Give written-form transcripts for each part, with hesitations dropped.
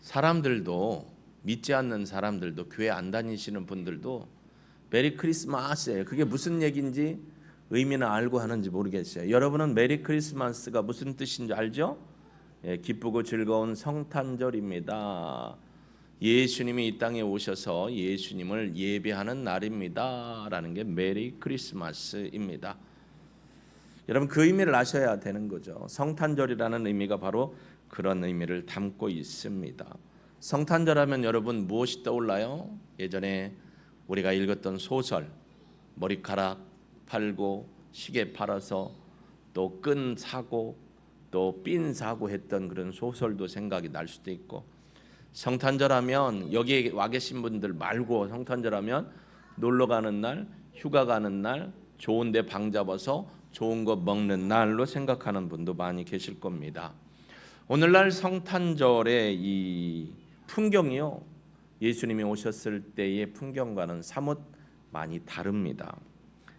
사람들도, 믿지 않는 사람들도, 교회 안 다니시는 분들도 메리 크리스마스예요. 그게 무슨 얘기인지 의미는 알고 하는지 모르겠어요. 여러분은 메리 크리스마스가 무슨 뜻인지 알죠? 예, 기쁘고 즐거운 성탄절입니다. 예수님이 이 땅에 오셔서 예수님을 예배하는 날입니다 라는 게 메리 크리스마스입니다. 여러분, 그 의미를 아셔야 되는 거죠. 성탄절이라는 의미가 바로 그런 의미를 담고 있습니다. 성탄절 하면 여러분 무엇이 떠올라요? 예전에 우리가 읽었던 소설, 머리카락 팔고 시계 팔아서 또 끈 사고 또 핀 사고 했던 그런 소설도 생각이 날 수도 있고, 성탄절 하면 여기에 와 계신 분들 말고 성탄절 하면 놀러 가는 날, 휴가 가는 날, 좋은 데 방 잡아서 좋은 거 먹는 날로 생각하는 분도 많이 계실 겁니다. 오늘날 성탄절의 이 풍경이요, 예수님이 오셨을 때의 풍경과는 사뭇 많이 다릅니다.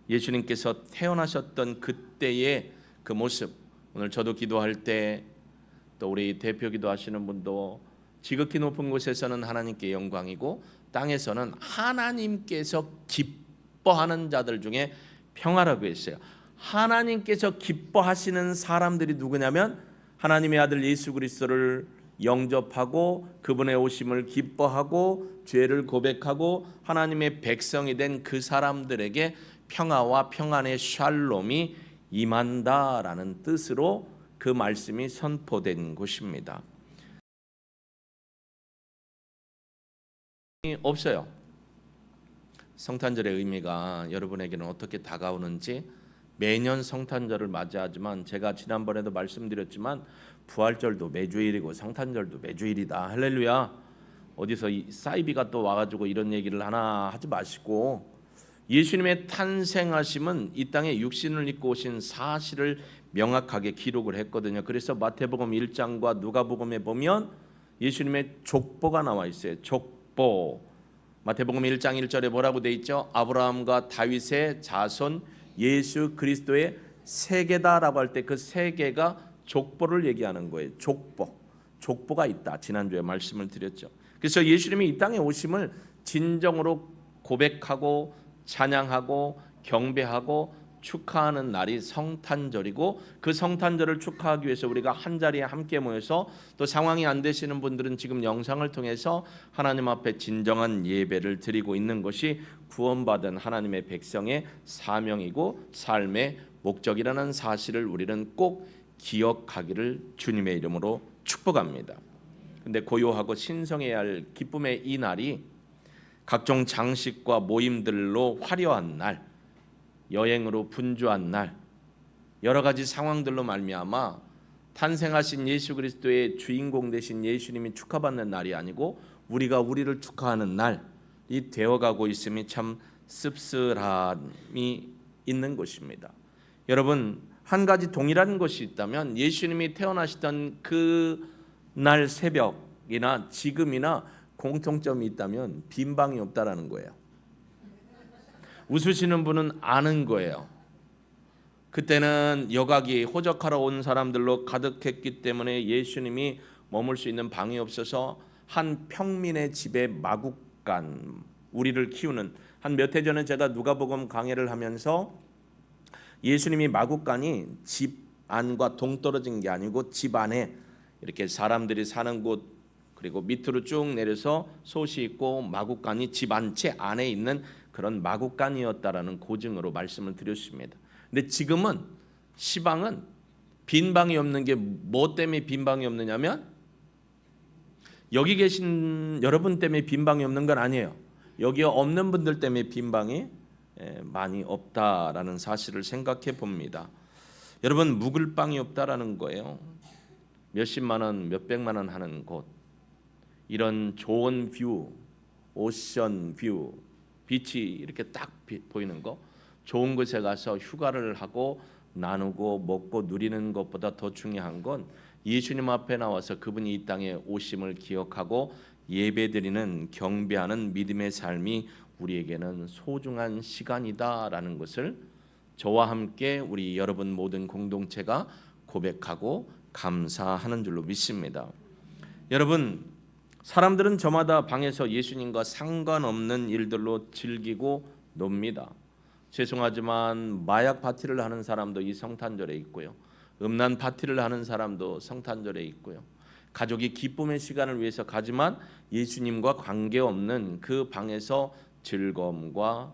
예수님께서 태어나셨던 그때의 그 모습, 오늘 저도 기도할 때, 또 우리 대표 기도하시는 분도 지극히 높은 곳에서는 하나님께 영광이고 땅에서는 하나님께서 기뻐하는 자들 중에 평화라고 했어요. 하나님께서 기뻐하시는 사람들이 누구냐면 하나님의 아들 예수 그리스도를 영접하고 그분의 오심을 기뻐하고 죄를 고백하고 하나님의 백성이 된 그 사람들에게 평화와 평안의 샬롬이 임한다라는 뜻으로 그 말씀이 선포된 곳입니다. 없어요. 성탄절의 의미가 여러분에게는 어떻게 다가오는지 매년 성탄절을 맞이하지만 제가 지난번에도 말씀드렸지만 부활절도 매주일이고 성탄절도 매주일이다. 할렐루야. 어디서 사이비가 또 와가지고 이런 얘기를 하나 하지 마시고, 예수님의 탄생하심은 이 땅에 육신을 입고 오신 사실을 명확하게 기록을 했거든요. 그래서 마태복음 1장과 누가복음에 보면 예수님의 족보가 나와 있어요. 족보. 마태복음 1장 1절에 뭐라고 돼 있죠? 아브라함과 다윗의 자손 예수 그리스도의 세계다라고 할 때 그 세계가 족보를 얘기하는 거예요. 족보가 있다. 지난주에 말씀을 드렸죠. 그래서 예수님이 이 땅에 오심을 진정으로 고백하고 찬양하고 경배하고 축하하는 날이 성탄절이고, 그 성탄절을 축하하기 위해서 우리가 한 자리에 함께 모여서, 또 상황이 안 되시는 분들은 지금 영상을 통해서 하나님 앞에 진정한 예배를 드리고 있는 것이 구원받은 하나님의 백성의 사명이고 삶의 목적이라는 사실을 우리는 꼭 기억하기를 주님의 이름으로 축복합니다. 근데 고요하고 신성해야 할 기쁨의 이 날이 각종 장식과 모임들로 화려한 날, 여행으로 분주한 날, 여러 가지 상황들로 말미암아 탄생하신 예수 그리스도의 주인공 되신 예수님이 축하받는 날이 아니고 우리가 우리를 축하하는 날이 되어가고 있음이 참 씁쓸함이 있는 것입니다. 여러분, 한 가지 동일한 것이 있다면 예수님이 태어나시던 그 날 새벽이나 지금이나 공통점이 있다면 빈 방이 없다라는 거예요. 웃으시는 분은 아는 거예요. 그때는 여각이 호적하러 온 사람들로 가득했기 때문에 예수님이 머물 수 있는 방이 없어서 한 평민의 집에 마국간, 우리를 키우는, 한 몇 해 전에 제가 누가복음 강해를 하면서 예수님이 마국간이 집 안과 동떨어진 게 아니고 집 안에 이렇게 사람들이 사는 곳, 그리고 밑으로 쭉 내려서 솥이 있고 마국간이 집 한 채 안에 있는 그런 마국간이었다라는 고증으로 말씀을 드렸습니다. 근데 지금은 시방은 빈 방이 없는 게 뭐 때문에 빈 방이 없느냐면 여기 계신 여러분 때문에 빈 방이 없는 건 아니에요. 여기 없는 분들 때문에 빈 방이 많이 없다라는 사실을 생각해 봅니다. 여러분, 묵을 방이 없다라는 거예요. 몇십만 원, 몇백만 원 하는 곳, 이런 좋은 뷰, 오션 뷰, 빛이 이렇게 딱 보이는 거, 좋은 곳에 가서 휴가를 하고 나누고 먹고 누리는 것보다 더 중요한 건 예수님 앞에 나와서 그분이 이 땅에 오심을 기억하고 예배드리는, 경배하는 믿음의 삶이 우리에게는 소중한 시간이다라는 것을 저와 함께 우리 여러분 모든 공동체가 고백하고 감사하는 줄로 믿습니다. 여러분, 사람들은 저마다 방에서 예수님과 상관없는 일들로 즐기고 놉니다. 죄송하지만 마약 파티를 하는 사람도 이 성탄절에 있고요. 음란 파티를 하는 사람도 성탄절에 있고요. 가족이 기쁨의 시간을 위해서 가지만 예수님과 관계없는 그 방에서 즐거움과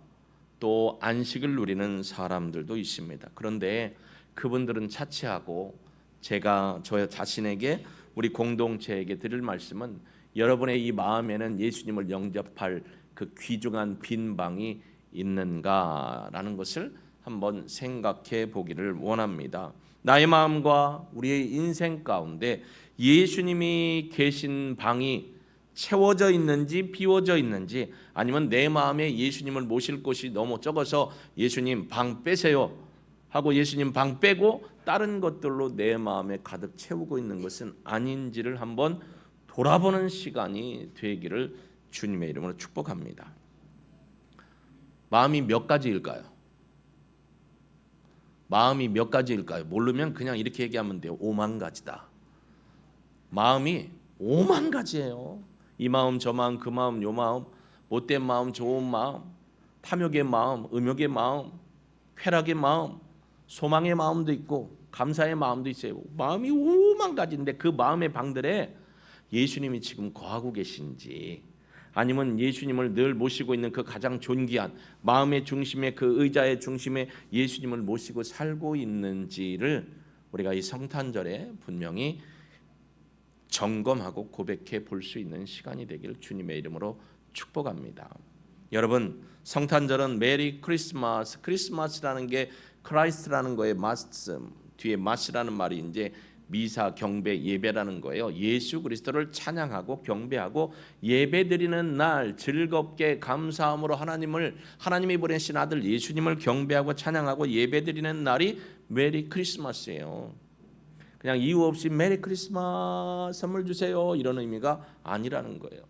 또 안식을 누리는 사람들도 있습니다. 그런데 그분들은 차치하고 제가 저 자신에게 우리 공동체에게 드릴 말씀은 여러분의 이 마음에는 예수님을 영접할 그 귀중한 빈 방이 있는가라는 것을 한번 생각해 보기를 원합니다. 나의 마음과 우리의 인생 가운데 예수님이 계신 방이 채워져 있는지 비워져 있는지, 아니면 내 마음에 예수님을 모실 곳이 너무 적어서 예수님 방 빼세요 하고 예수님 방 빼고 다른 것들로 내 마음에 가득 채우고 있는 것은 아닌지를 한번 돌아보는 시간이 되기를 주님의 이름으로 축복합니다. 마음이 몇 가지일까요? 마음이 몇 가지일까요? 모르면 그냥 이렇게 얘기하면 돼요. 5만 가지다. 마음이 5만 가지예요. 이 마음 저 마음 그 마음 요 마음, 못된 마음 좋은 마음, 탐욕의 마음, 음욕의 마음, 쾌락의 마음, 소망의 마음도 있고 감사의 마음도 있어요. 마음이 5만 가지인데 그 마음의 방들에 예수님이 지금 거하고 계신지, 아니면 예수님을 늘 모시고 있는 그 가장 존귀한 마음의 중심에, 그 의자의 중심에 예수님을 모시고 살고 있는지를 우리가 이 성탄절에 분명히 점검하고 고백해 볼 수 있는 시간이 되기를 주님의 이름으로 축복합니다. 여러분, 성탄절은 메리 크리스마스, 크리스마스라는 게 크라이스트라는 거에 마스, 뒤에 마스라는 말이 이제 미사, 경배, 예배라는 거예요. 예수 그리스도를 찬양하고 경배하고 예배드리는 날, 즐겁게 감사함으로 하나님이 보내신 아들 예수님을 경배하고 찬양하고 예배드리는 날이 메리 크리스마스예요. 그냥 이유 없이 메리 크리스마스 선물 주세요 이런 의미가 아니라는 거예요.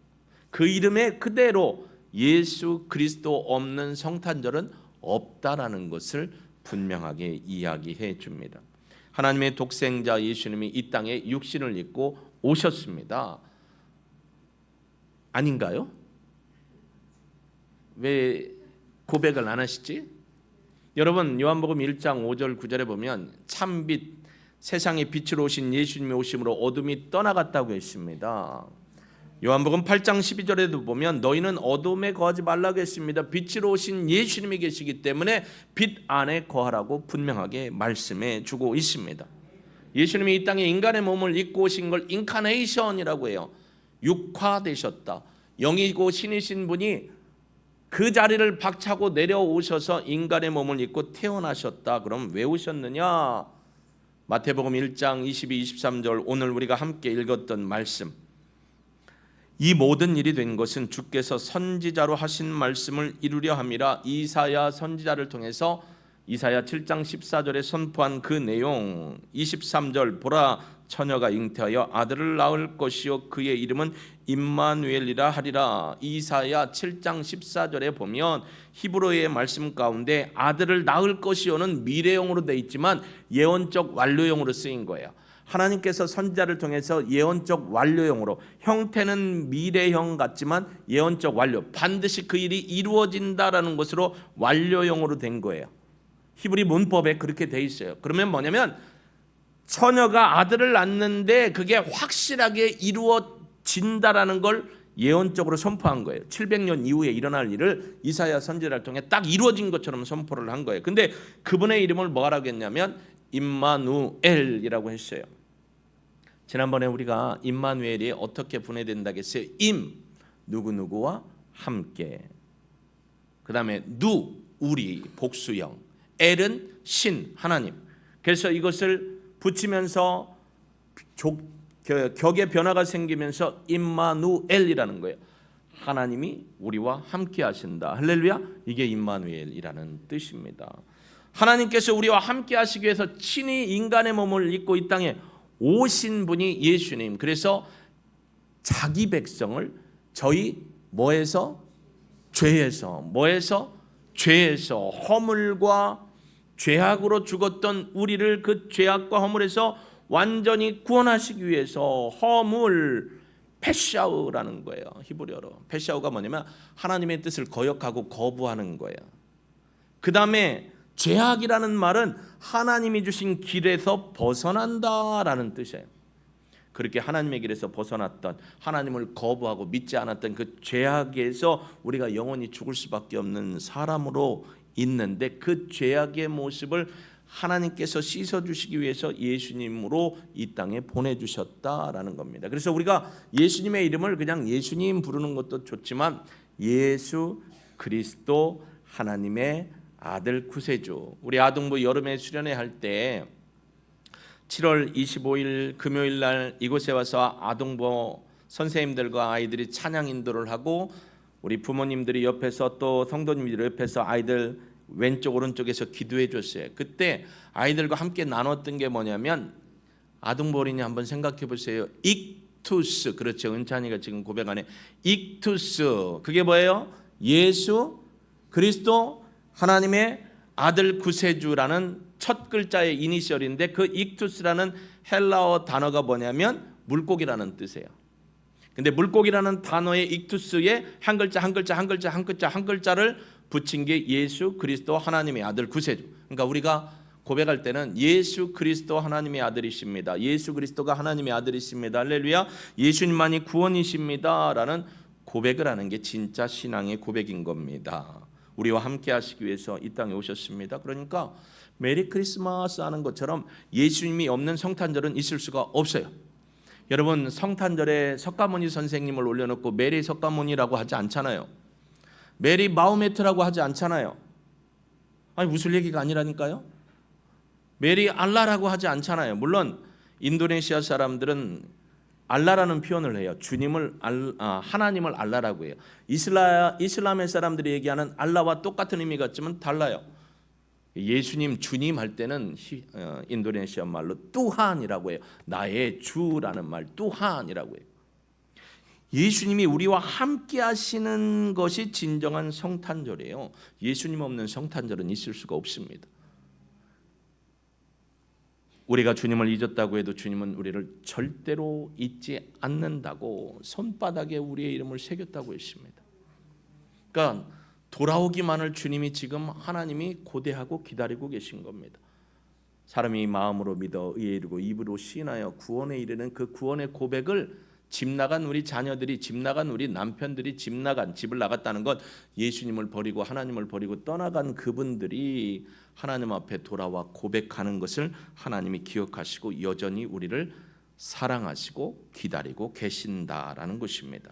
그 이름에 그대로 예수 그리스도 없는 성탄절은 없다라는 것을 분명하게 이야기해 줍니다. 하나님의 독생자 예수님이 이 땅에 육신을 입고 오셨습니다. 아닌가요? 왜 고백을 안 하시지? 여러분, 요한복음 1장 5절 9절에 보면 참빛 세상의 빛으로 오신 예수님의 오심으로 어둠이 떠나갔다고 했습니다. 요한복음 8장 12절에도 보면 너희는 어둠에 거하지 말라고 했습니다. 빛으로 오신 예수님이 계시기 때문에 빛 안에 거하라고 분명하게 말씀해 주고 있습니다. 예수님이 이 땅에 인간의 몸을 입고 오신 걸 인카네이션이라고 해요. 육화되셨다. 영이고 신이신 분이 그 자리를 박차고 내려오셔서 인간의 몸을 입고 태어나셨다. 그럼 왜 오셨느냐? 마태복음 1장 22, 23절 오늘 우리가 함께 읽었던 말씀, 이 모든 일이 된 것은 주께서 선지자로 하신 말씀을 이루려 함이라. 이사야 선지자를 통해서 이사야 7장 14절에 선포한 그 내용, 23절 보라 처녀가 잉태하여 아들을 낳을 것이요 그의 이름은 임마누엘이라 하리라. 이사야 7장 14절에 보면 히브리어의 말씀 가운데 아들을 낳을 것이요는 미래형으로 돼 있지만 예언적 완료형으로 쓰인 거예요. 하나님께서 선지자를 통해서 예언적 완료형으로, 형태는 미래형 같지만 예언적 완료, 반드시 그 일이 이루어진다라는 것으로 완료형으로 된 거예요. 히브리 문법에 그렇게 돼 있어요. 그러면 뭐냐면 처녀가 아들을 낳는데 그게 확실하게 이루어진다라는 걸 예언적으로 선포한 거예요. 700년 이후에 일어날 일을 이사야 선지자를 통해 딱 이루어진 것처럼 선포를 한 거예요. 근데 그분의 이름을 뭐라고 했냐면 임마누엘이라고 했어요. 지난번에 우리가 임마누엘이 어떻게 분해된다고 했어요? 임, 누구누구와 함께. 그 다음에 누, 우리, 복수형. 엘은 신, 하나님. 그래서 이것을 붙이면서 격의 변화가 생기면서 임마누엘이라는 거예요. 하나님이 우리와 함께 하신다. 할렐루야. 이게 임마누엘이라는 뜻입니다. 하나님께서 우리와 함께 하시기 위해서 친히 인간의 몸을 입고 이 땅에 오신 분이 예수님. 그래서 자기 백성을 저희 뭐에서? 죄에서. 뭐에서? 죄에서. 허물과 죄악으로 죽었던 우리를 그 죄악과 허물에서 완전히 구원하시기 위해서 허물, 페샤우라는 거예요. 히브리어로. 페샤우가 뭐냐면 하나님의 뜻을 거역하고 거부하는 거예요. 그 다음에 죄악이라는 말은 하나님이 주신 길에서 벗어난다라는 뜻이에요. 그렇게 하나님의 길에서 벗어났던, 하나님을 거부하고 믿지 않았던 그 죄악에서 우리가 영원히 죽을 수밖에 없는 사람으로 있는데, 그 죄악의 모습을 하나님께서 씻어주시기 위해서 예수님으로 이 땅에 보내주셨다라는 겁니다. 그래서 우리가 예수님의 이름을 그냥 예수님 부르는 것도 좋지만 예수 그리스도 하나님의 아들 구세주, 우리 아동부 여름에 수련회 할 때 7월 25일 금요일 날 이곳에 와서 아동부 선생님들과 아이들이 찬양 인도를 하고, 우리 부모님들이 옆에서 또 성도님들이 옆에서 아이들 왼쪽 오른쪽에서 기도해 줬어요. 그때 아이들과 함께 나눴던 게 뭐냐면, 아동부 어린이 한번 생각해 보세요. 익투스, 그렇죠. 은찬이가 지금 고백하네. 익투스, 그게 뭐예요? 예수 그리스도 하나님의 아들 구세주라는 첫 글자의 이니셜인데, 그 익투스라는 헬라어 단어가 뭐냐면 물고기라는 뜻이에요. 근데 물고기라는 단어의 익투스에 한 글자를 붙인 게 예수 그리스도 하나님의 아들 구세주. 그러니까 우리가 고백할 때는 예수 그리스도 하나님의 아들이십니다. 예수 그리스도가 하나님의 아들이십니다. 할렐루야. 예수님만이 구원이십니다라는 고백을 하는 게 진짜 신앙의 고백인 겁니다. 우리와 함께 하시기 위해서 이 땅에 오셨습니다. 그러니까 메리 크리스마스 하는 것처럼 예수님이 없는 성탄절은 있을 수가 없어요. 여러분, 성탄절에 석가모니 선생님을 올려놓고 메리 석가모니라고 하지 않잖아요. 메리 마호메트라고 하지 않잖아요. 아니, 웃을 얘기가 아니라니까요. 메리 알라라고 하지 않잖아요. 물론 인도네시아 사람들은 알라라는 표현을 해요. 주님을 하나님을 알라라고 해요. 이슬람의 사람들이 얘기하는 알라와 똑같은 의미 같지만 달라요. 예수님 주님 할 때는 인도네시아 말로 뚜한이라고 해요. 나의 주라는 말 뚜한이라고 해요. 예수님이 우리와 함께 하시는 것이 진정한 성탄절이에요. 예수님 없는 성탄절은 있을 수가 없습니다. 우리가 주님을 잊었다고 해도 주님은 우리를 절대로 잊지 않는다고 손바닥에 우리의 이름을 새겼다고 했습니다. 그러니까 돌아오기만을 주님이 지금 하나님이 고대하고 기다리고 계신 겁니다. 사람이 마음으로 믿어 의에 이르고 입으로 시인하여 구원에 이르는 그 구원의 고백을 집 나간 우리 자녀들이, 집 나간 우리 남편들이 집을 나갔다는 것, 예수님을 버리고 하나님을 버리고 떠나간 그분들이 하나님 앞에 돌아와 고백하는 것을 하나님이 기억하시고 여전히 우리를 사랑하시고 기다리고 계신다라는 것입니다.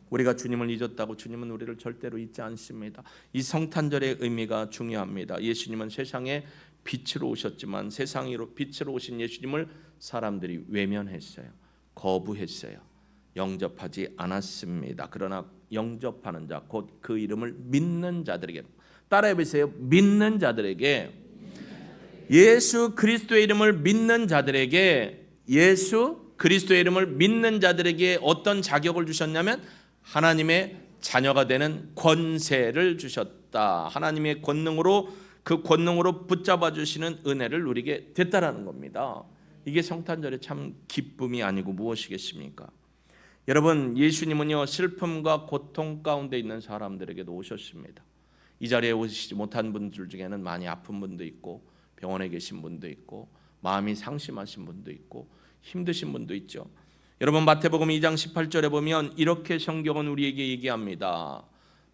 우리가 주님을 잊었다고 주님은 우리를 절대로 잊지 않습니다. 이 성탄절의 의미가 중요합니다. 예수님은 세상에 빛으로 오셨지만 세상으로 빛으로 오신 예수님을 사람들이 외면했어요. 거부했어요. 영접하지 않았습니다. 그러나 영접하는 자, 곧 그 이름을 믿는 자들에게, 따라해 보세요. 믿는 자들에게, 예수 그리스도의 이름을 믿는 자들에게, 예수 그리스도의 이름을 믿는 자들에게 어떤 자격을 주셨냐면 하나님의 자녀가 되는 권세를 주셨다. 하나님의 권능으로, 그 권능으로 붙잡아 주시는 은혜를 누리게 됐다라는 겁니다. 이게 성탄절의 참 기쁨이 아니고 무엇이겠습니까? 여러분, 예수님은요 슬픔과 고통 가운데 있는 사람들에게도 오셨습니다. 이 자리에 오시지 못한 분들 중에는 많이 아픈 분도 있고 병원에 계신 분도 있고 마음이 상심하신 분도 있고 힘드신 분도 있죠. 여러분, 마태복음 2장 18절에 보면 이렇게 성경은 우리에게 얘기합니다.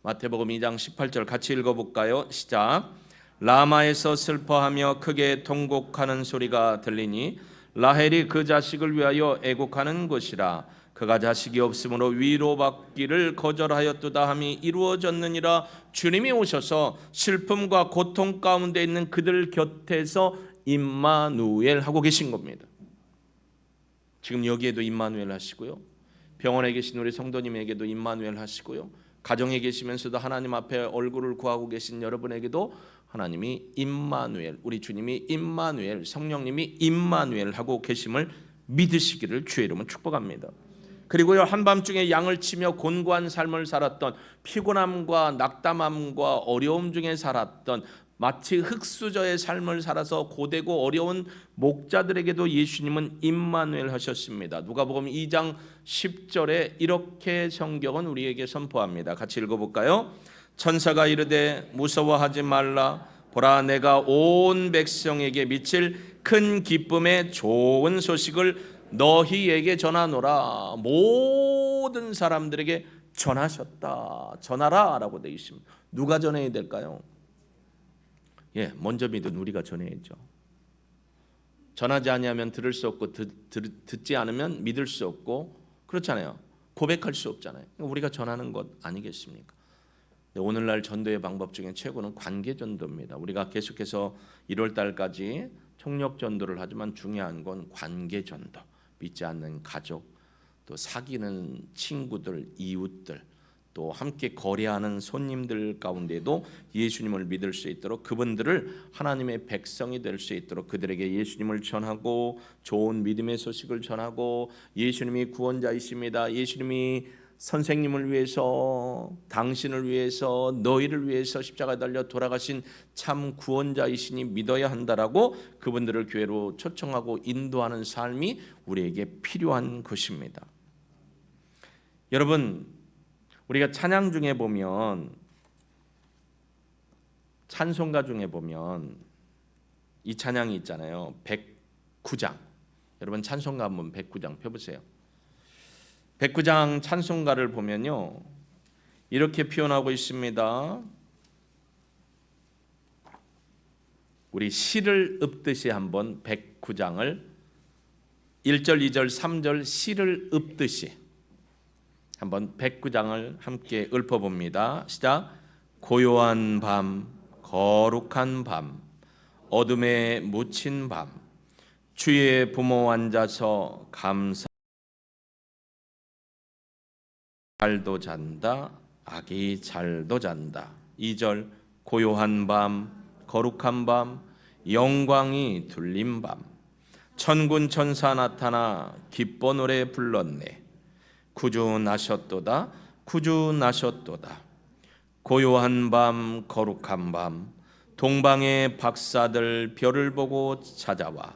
마태복음 2장 18절 같이 읽어볼까요? 시작. 라마에서 슬퍼하며 크게 통곡하는 소리가 들리니 라헬이 그 자식을 위하여 애곡하는 것이라. 그가 자식이 없으므로 위로받기를 거절하였도다 함이 이루어졌느니라. 주님이 오셔서 슬픔과 고통 가운데 있는 그들 곁에서 임마누엘 하고 계신 겁니다. 지금 여기에도 임마누엘 하시고요, 병원에 계신 우리 성도님에게도 임마누엘 하시고요, 가정에 계시면서도 하나님 앞에 얼굴을 구하고 계신 여러분에게도 하나님이 임마누엘, 우리 주님이 임마누엘, 성령님이 임마누엘 하고 계심을 믿으시기를 주의 이름으로 축복합니다. 그리고요, 한밤중에 양을 치며 곤고한 삶을 살았던, 피곤함과 낙담함과 어려움 중에 살았던 마치 흙수저의 삶을 살아서 고되고 어려운 목자들에게도 예수님은 임마누엘 하셨습니다. 누가복음 2장 10절에 이렇게 성경은 우리에게 선포합니다. 같이 읽어볼까요? 천사가 이르되 무서워하지 말라. 보라, 내가 온 백성에게 미칠 큰 기쁨의 좋은 소식을 너희에게 전하노라. 모든 사람들에게 전하셨다. 전하라 라고 되어 있습니다. 누가 전해야 될까요? 먼저 믿은 우리가 전해야죠. 전하지 아니하면 들을 수 없고 듣지 않으면 믿을 수 없고 그렇잖아요. 고백할 수 없잖아요. 우리가 전하는 것 아니겠습니까? 오늘날 전도의 방법 중에 최고는 관계 전도입니다. 우리가 계속해서 1월 달까지 총력 전도를 하지만 중요한 건 관계 전도. 믿지 않는 가족, 또 사귀는 친구들, 이웃들, 또 함께 거래하는 손님들 가운데도 예수님을 믿을 수 있도록 그분들을 하나님의 백성이 될 수 있도록 그들에게 예수님을 전하고 좋은 믿음의 소식을 전하고 예수님이 구원자이십니다. 예수님이 선생님을 위해서, 당신을 위해서, 너희를 위해서 십자가에 달려 돌아가신 참 구원자이시니 믿어야 한다라고 그분들을 교회로 초청하고 인도하는 삶이 우리에게 필요한 것입니다. 여러분, 우리가 찬양 중에 보면, 찬송가 중에 보면 이 찬양이 있잖아요. 109장. 여러분 찬송가 한번 109장 펴보세요. 109장 찬송가를 보면요, 이렇게 표현하고 있습니다. 우리 시를 읊듯이 한번 109장을 1절, 2절, 3절 시를 읊듯이 한번 109장을 함께 읊어봅니다. 시작. 고요한 밤, 거룩한 밤, 어둠에 묻힌 밤, 주의 부모 앉아서 감사. 잘도 잔다, 아기 잘도 잔다. 2절. 고요한 밤, 거룩한 밤, 영광이 둘린 밤, 천군 천사 나타나 기뻐 노래 불렀네. 구주 나셨도다, 구주 나셨도다. 고요한 밤, 거룩한 밤, 동방의 박사들 별을 보고 찾아와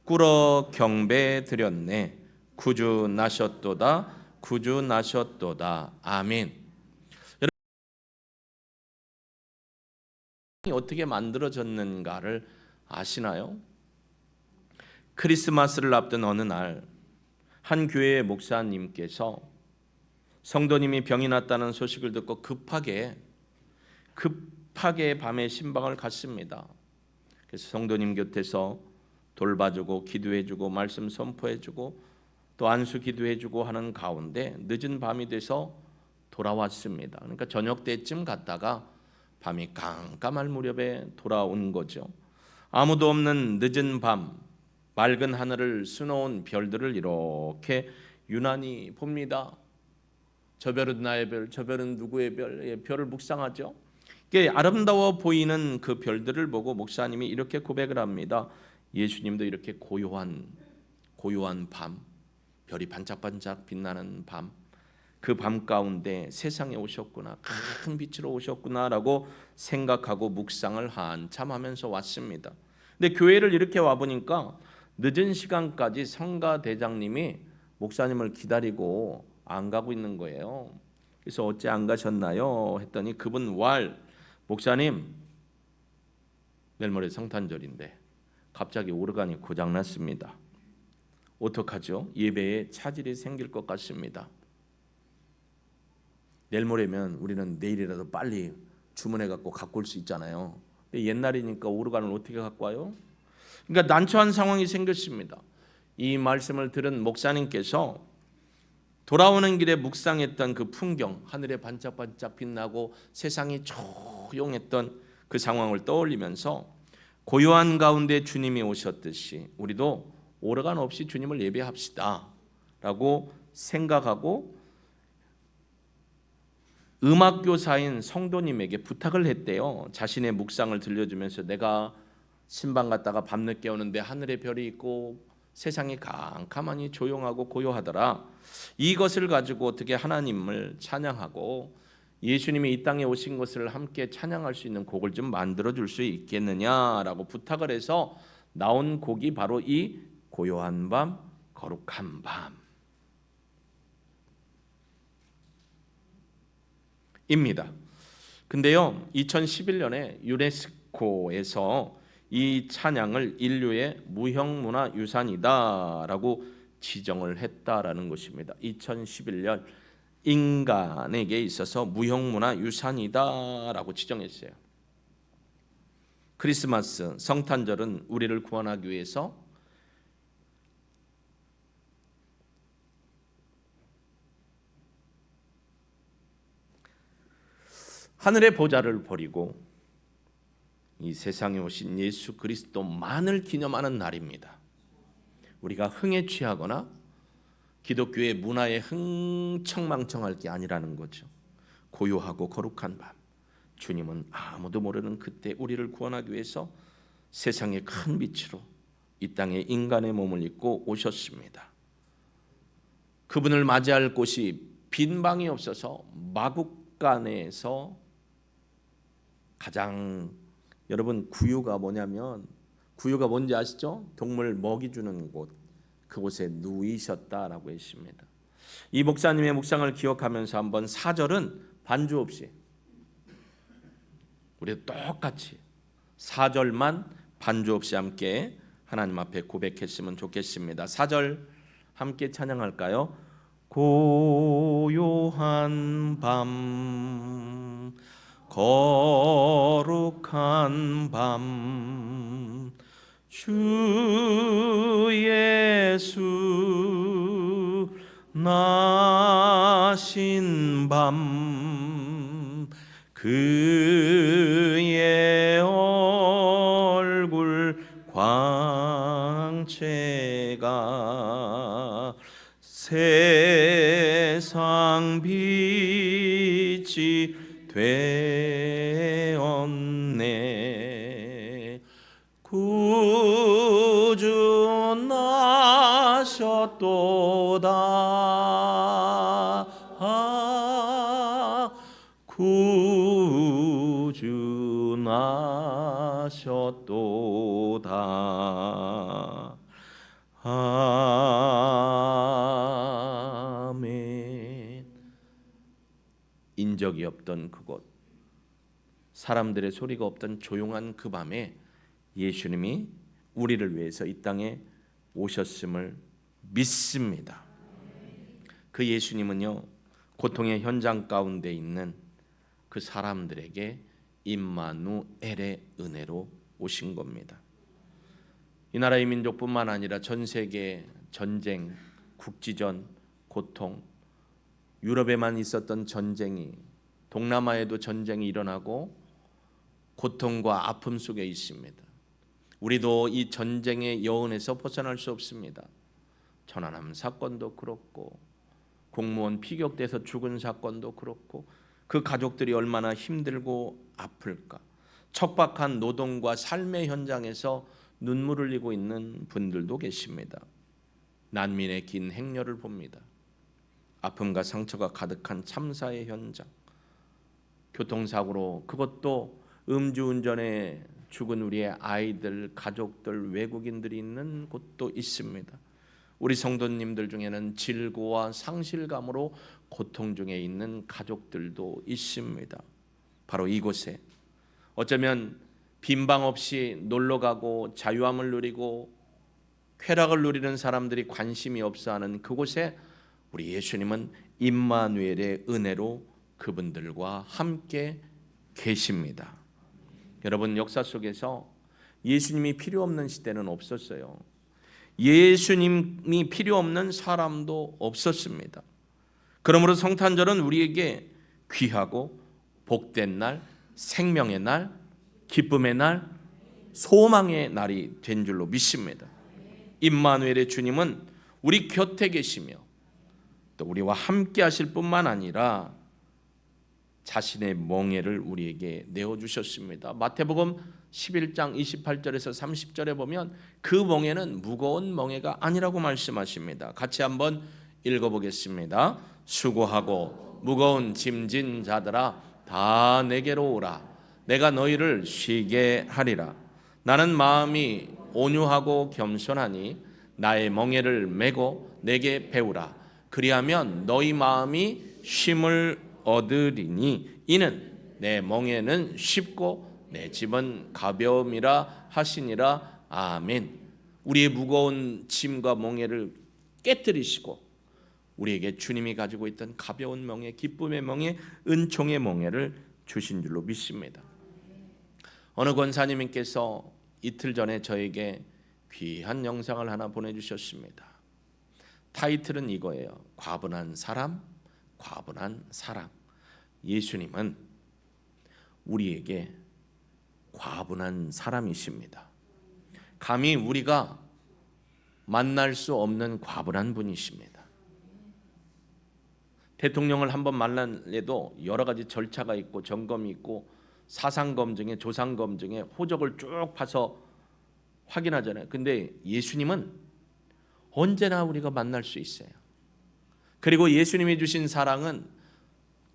꿇어 경배 드렸네. 구주 나셨도다, 구주 나셨도다. 아멘. 여러분, 어떻게 만들어졌는가를 아시나요? 크리스마스를 앞둔 어느 날 한 교회의 목사님께서 성도님이 병이 났다는 소식을 듣고 급하게 밤에 신방을 갔습니다. 그래서 성도님 곁에서 돌봐주고 기도해주고 말씀 선포해주고 또 안수 기도해주고 하는 가운데 늦은 밤이 돼서 돌아왔습니다. 그러니까 저녁 때쯤 갔다가 밤이 깜깜할 무렵에 돌아온 거죠. 아무도 없는 늦은 밤, 맑은 하늘을 수놓은 별들을 이렇게 유난히 봅니다. 저 별은 나의 별, 저 별은 누구의 별, 별을 묵상하죠. 아름다워 보이는 그 별들을 보고 목사님이 이렇게 고백을 합니다. 예수님도 이렇게 고요한 밤, 별이 반짝반짝 빛나는 밤, 그 밤 가운데 세상에 오셨구나, 큰 빛으로 오셨구나라고 생각하고 묵상을 한참 하면서 왔습니다. 근데 교회를 이렇게 와보니까 늦은 시간까지 성가대장님이 목사님을 기다리고 안 가고 있는 거예요. 그래서 어째 안 가셨나요? 했더니 그분 목사님 내일 모레 성탄절인데 갑자기 오르간이 고장났습니다. 어떡하죠? 예배에 차질이 생길 것 같습니다. 내일 모레면 우리는 내일이라도 빨리 주문해 갖고 올 수 있잖아요. 근데 옛날이니까 오르간을 어떻게 갖고 와요? 그러니까 난처한 상황이 생겼습니다. 이 말씀을 들은 목사님께서 돌아오는 길에 묵상했던 그 풍경, 하늘에 반짝반짝 빛나고 세상이 조용했던 그 상황을 떠올리면서 고요한 가운데 주님이 오셨듯이 우리도 오르간 없이 주님을 예배합시다 라고 생각하고 음악교사인 성도님에게 부탁을 했대요. 자신의 묵상을 들려주면서 내가 신방 갔다가 밤늦게 오는데 하늘에 별이 있고 세상이 캄캄하니 조용하고 고요하더라. 이것을 가지고 어떻게 하나님을 찬양하고 예수님이 이 땅에 오신 것을 함께 찬양할 수 있는 곡을 좀 만들어 줄 수 있겠느냐라고 부탁을 해서 나온 곡이 바로 이 고요한 밤 거룩한 밤입니다. 근데요, 2011년에 유네스코에서 이 찬양을 인류의 무형문화유산이다라고 지정을 했다라는 것입니다. 2011년 인간에게 있어서 무형문화유산이다라고 지정했어요. 크리스마스, 성탄절은 우리를 구원하기 위해서 하늘의 보좌를 버리고 이 세상에 오신 예수 그리스도만을 기념하는 날입니다. 우리가 흥에 취하거나 기독교의 문화에 흥청망청할 게 아니라는 거죠. 고요하고 거룩한 밤, 주님은 아무도 모르는 그때 우리를 구원하기 위해서 세상의 큰 빛으로 이 땅에 인간의 몸을 입고 오셨습니다. 그분을 맞이할 곳이 빈 방이 없어서 마국간에서 가장, 여러분 구유가 뭐냐면, 구유가 뭔지 아시죠? 동물 먹이 주는 곳, 그곳에 누이셨다라고 했습니다. 이 목사님의 묵상을 기억하면서 한번 4절은 반주 없이, 우리 똑같이 4절만 반주 없이 함께 하나님 앞에 고백했으면 좋겠습니다. 4절 함께 찬양할까요? 고요한 밤 거룩한 밤 주 예수 나신 밤 그의 얼굴 광채가 세상 빛이 되었네. 구주 나셨도다. 구주 나셨도다. 아멘. 인적이 없던 그곳, 사람들의 소리가 없던 조용한 그 밤에 예수님이 우리를 위해서 이 땅에 오셨음을 믿습니다. 그 예수님은요, 고통의 현장 가운데 있는 그 사람들에게 임마누엘의 은혜로 오신 겁니다. 이 나라의 민족뿐만 아니라 전 세계 전쟁, 국지전, 고통, 유럽에만 있었던 전쟁이 동남아에도 전쟁이 일어나고 고통과 아픔 속에 있습니다. 우리도 이 전쟁의 여운에서 벗어날 수 없습니다. 천안함 사건도 그렇고 공무원 피격돼서 죽은 사건도 그렇고 그 가족들이 얼마나 힘들고 아플까. 척박한 노동과 삶의 현장에서 눈물을 흘리고 있는 분들도 계십니다. 난민의 긴 행렬을 봅니다. 아픔과 상처가 가득한 참사의 현장, 교통사고로, 그것도 음주운전에 죽은 우리의 아이들, 가족들, 외국인들이 있는 곳도 있습니다. 우리 성도님들 중에는 질고와 상실감으로 고통 중에 있는 가족들도 있습니다. 바로 이곳에 어쩌면 빈방 없이 놀러가고 자유함을 누리고 쾌락을 누리는 사람들이 관심이 없어하는 그곳에 우리 예수님은 임마누엘의 은혜로 그분들과 함께 계십니다. 여러분, 역사 속에서 예수님이 필요 없는 시대는 없었어요. 예수님이 필요 없는 사람도 없었습니다. 그러므로 성탄절은 우리에게 귀하고 복된 날, 생명의 날, 기쁨의 날, 소망의 날이 된 줄로 믿습니다. 임마누엘의 주님은 우리 곁에 계시며 또 우리와 함께 하실 뿐만 아니라 자신의 멍에를 우리에게 내어주셨습니다. 마태복음 11장 28절에서 30절에 보면 그 멍에는 무거운 멍에가 아니라고 말씀하십니다. 같이 한번 읽어보겠습니다. 수고하고 무거운 짐진 자들아 다 내게로 오라. 내가 너희를 쉬게 하리라. 나는 마음이 온유하고 겸손하니 나의 멍에를 메고 내게 배우라. 그리하면 너희 마음이 쉼을 얻으리니 이는 내 멍에는 쉽고 내 짐은 가벼움이라 하시니라. 아멘. 우리의 무거운 짐과 멍에를 깨뜨리시고 우리에게 주님이 가지고 있던 가벼운 멍에, 기쁨의 멍에, 은총의 멍에를 주신 줄로 믿습니다. 어느 권사님께서 이틀 전에 저에게 귀한 영상을 하나 보내주셨습니다. 타이틀은 이거예요. 과분한 사람, 과분한 사랑. 예수님은 우리에게 과분한 사람이십니다. 감히 우리가 만날 수 없는 과분한 분이십니다. 대통령을 한번 만나려도 여러 가지 절차가 있고 점검이 있고 사상검증에 조상검증에 호적을 쭉 파서 확인하잖아요. 근데 예수님은 언제나 우리가 만날 수 있어요. 그리고 예수님이 주신 사랑은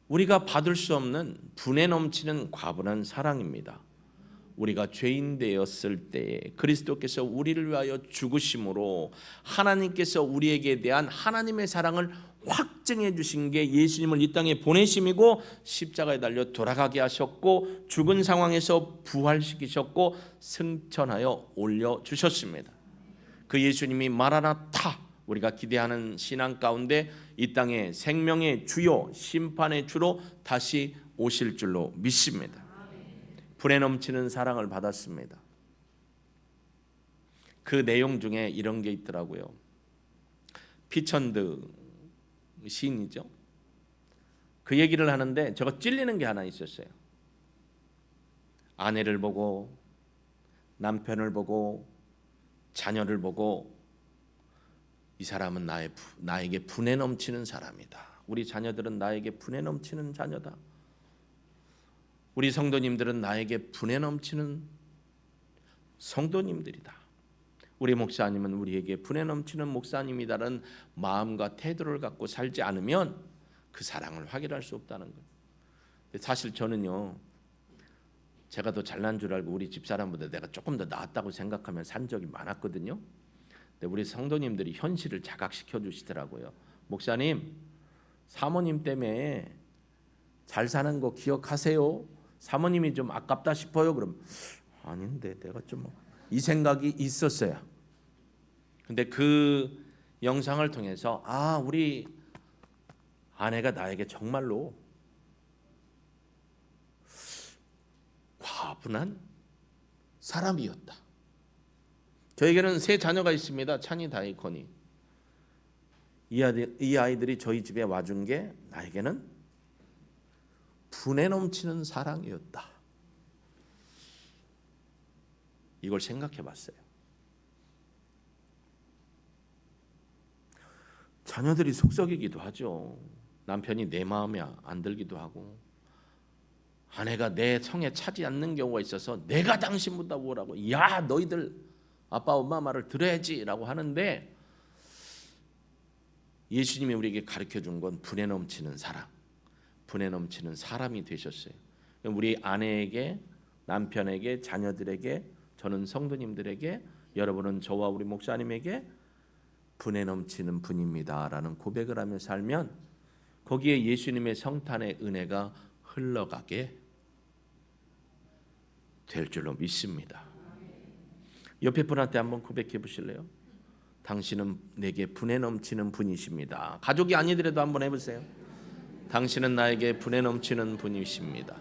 우리가 받을 수 없는 분에 넘치는 과분한 사랑입니다. 우리가 죄인 되었을 때에 그리스도께서 우리를 위하여 죽으심으로 하나님께서 우리에게 대한 하나님의 사랑을 확증해 주신 게 예수님을 이 땅에 보내심이고 십자가에 달려 돌아가게 하셨고 죽은 상황에서 부활시키셨고 승천하여 올려주셨습니다. 그 예수님이 마라나타, 우리가 기대하는 신앙 가운데 이 땅에 생명의 주요 심판의 주로 다시 오실 줄로 믿습니다. 불에 넘치는 사랑을 받았습니다. 그 내용 중에 이런 게 있더라고요. 피천드 시인이죠. 그 얘기를 하는데 저거 찔리는 게 하나 있었어요. 아내를 보고 남편을 보고 자녀를 보고 이 사람은 나에게 분에 넘치는 사람이다. 우리 자녀들은 나에게 분에 넘치는 자녀다. 우리 성도님들은 나에게 분에 넘치는 성도님들이다. 우리 목사님은 우리에게 분에 넘치는 목사님이다라는 마음과 태도를 갖고 살지 않으면 그 사랑을 확인할 수 없다는 거예요. 사실 저는요, 제가 더 잘난 줄 알고 우리 집사람보다 내가 조금 더 나았다고 생각하면 산 적이 많았거든요. 근데 우리 성도님들이 현실을 자각시켜 주시더라고요. 목사님, 사모님 때문에 잘 사는 거 기억하세요? 사모님이 좀 아깝다 싶어요? 그럼 아닌데 내가 좀 이 생각이 있었어요. 근데 그 영상을 통해서 우리 아내가 나에게 정말로 과분한 사람이었다. 저에게는 세 자녀가 있습니다. 찬이, 다이, 건이. 이 아이들이 저희 집에 와준 게 나에게는 분에 넘치는 사랑이었다. 이걸 생각해 봤어요. 자녀들이 속썩이기도 하죠. 남편이 내 마음에 안 들기도 하고 아내가 내 성에 차지 않는 경우가 있어서 내가 당신보다 뭐라고, 야 너희들 아빠 엄마 말을 들어야지 라고 하는데 예수님이 우리에게 가르쳐 준 건 분에 넘치는 사랑, 분에 넘치는 사람이 되셨어요. 우리 아내에게, 남편에게, 자녀들에게, 저는 성도님들에게, 여러분은 저와 우리 목사님에게 분에 넘치는 분입니다라는 고백을 하며 살면 거기에 예수님의 성탄의 은혜가 흘러가게 될 줄로 믿습니다. 옆에 분한테 한번 고백해 보실래요? 당신은 내게 분에 넘치는 분이십니다. 가족이 아니더라도 한번 해보세요. 당신은 나에게 분에 넘치는 분이십니다.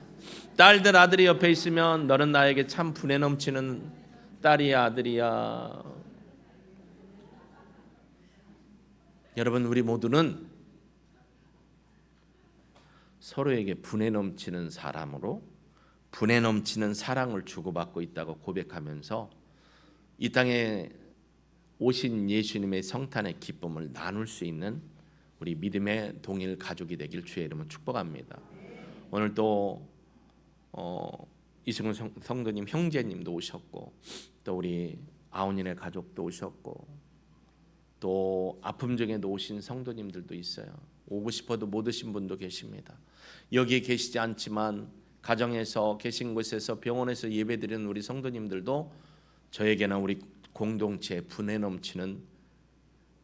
딸들, 아들이 옆에 있으면 너는 나에게 참 분에 넘치는 딸이야, 아들이야. 여러분, 우리 모두는 서로에게 분에 넘치는 사람으로 분에 넘치는 사랑을 주고받고 있다고 고백하면서 이 땅에 오신 예수님의 성탄의 기쁨을 나눌 수 있는 우리 믿음의 동일 가족이 되길 주의 이름으로 축복합니다. 오늘 또 이승훈 성도님 형제님도 오셨고 또 우리 아우님의 가족도 오셨고 또 아픔 중에도 오신 성도님들도 있어요. 오고 싶어도 못 오신 분도 계십니다. 여기에 계시지 않지만 가정에서 계신 곳에서 병원에서 예배드리는 우리 성도님들도 저에게나 우리 공동체에 분에 넘치는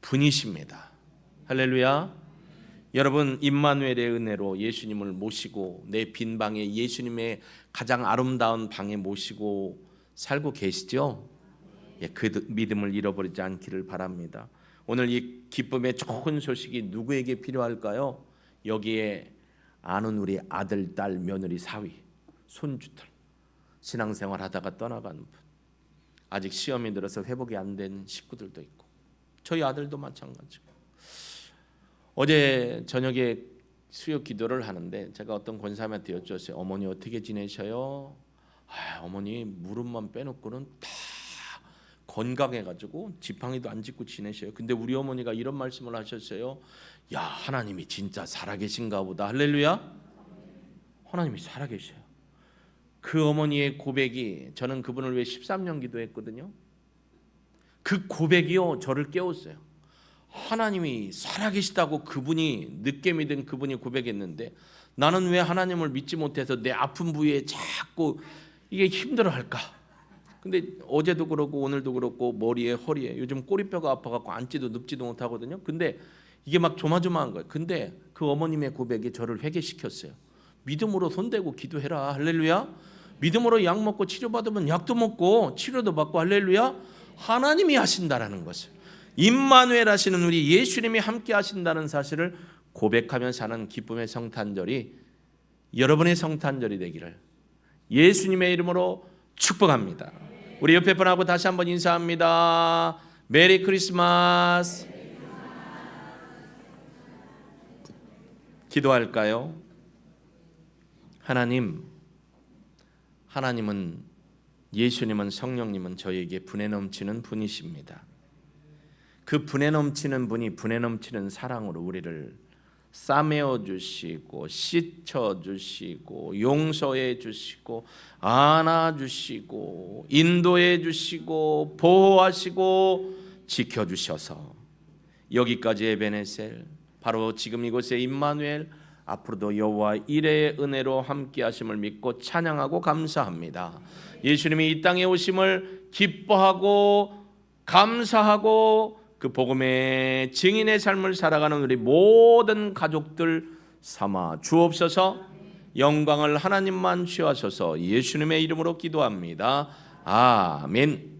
분이십니다. 할렐루야. 여러분, 임마누엘의 은혜로 예수님을 모시고 내 빈 방에 예수님의 가장 아름다운 방에 모시고 살고 계시죠? 그 믿음을 잃어버리지 않기를 바랍니다. 오늘 이 기쁨의 좋은 소식이 누구에게 필요할까요? 여기에 아는 우리 아들, 딸, 며느리, 사위, 손주들 신앙생활 하다가 떠나간 분, 아직 시험이 들어서 회복이 안 된 식구들도 있고, 저희 아들도 마찬가지고. 어제 저녁에 수요 기도를 하는데 제가 어떤 권사님한테 여쭈었어요. 어머니 어떻게 지내셔요? 어머니 무릎만 빼놓고는 다 건강해가지고 지팡이도 안 짚고 지내셔요. 근데 우리 어머니가 이런 말씀을 하셨어요. 야, 하나님이 진짜 살아계신가 보다. 할렐루야. 하나님이 살아계셔요. 그 어머니의 고백이, 저는 그분을 위해 13년 기도했거든요. 그 고백이요 저를 깨웠어요. 하나님이 살아계시다고 그분이, 늦게 믿은 그분이 고백했는데 나는 왜 하나님을 믿지 못해서 내 아픈 부위에 자꾸 이게 힘들어할까? 근데 어제도 그렇고 오늘도 그렇고 머리에 허리에 요즘 꼬리뼈가 아파갖고 앉지도 눕지도 못하거든요. 근데 이게 막 조마조마한 거예요. 근데 그 어머님의 고백이 저를 회개시켰어요. 믿음으로 손대고 기도해라. 할렐루야. 믿음으로 약 먹고 치료받으면 약도 먹고 치료도 받고, 할렐루야. 하나님이 하신다라는 것을, 임마누엘 하시는 우리 예수님이 함께 하신다는 사실을 고백하며 사는 기쁨의 성탄절이 여러분의 성탄절이 되기를 예수님의 이름으로 축복합니다. 우리 옆에 분하고 다시 한번 인사합니다. 메리 크리스마스. 기도할까요? 하나님은, 예수님은, 성령님은 저에게 분에 넘치는 분이십니다. 그 분에 넘치는 분이 분에 넘치는 사랑으로 우리를 싸매어 주시고 씻어 주시고 용서해 주시고 안아 주시고 인도해 주시고 보호하시고 지켜 주셔서 여기까지 에베네셀, 바로 지금 이곳에 임마누엘, 앞으로도 여호와 이레의 은혜로 함께 하심을 믿고 찬양하고 감사합니다. 예수님이 이 땅에 오심을 기뻐하고 감사하고 그 복음의 증인의 삶을 살아가는 우리 모든 가족들 삼아 주옵소서. 영광을 하나님만 취하소서. 예수님의 이름으로 기도합니다. 아멘.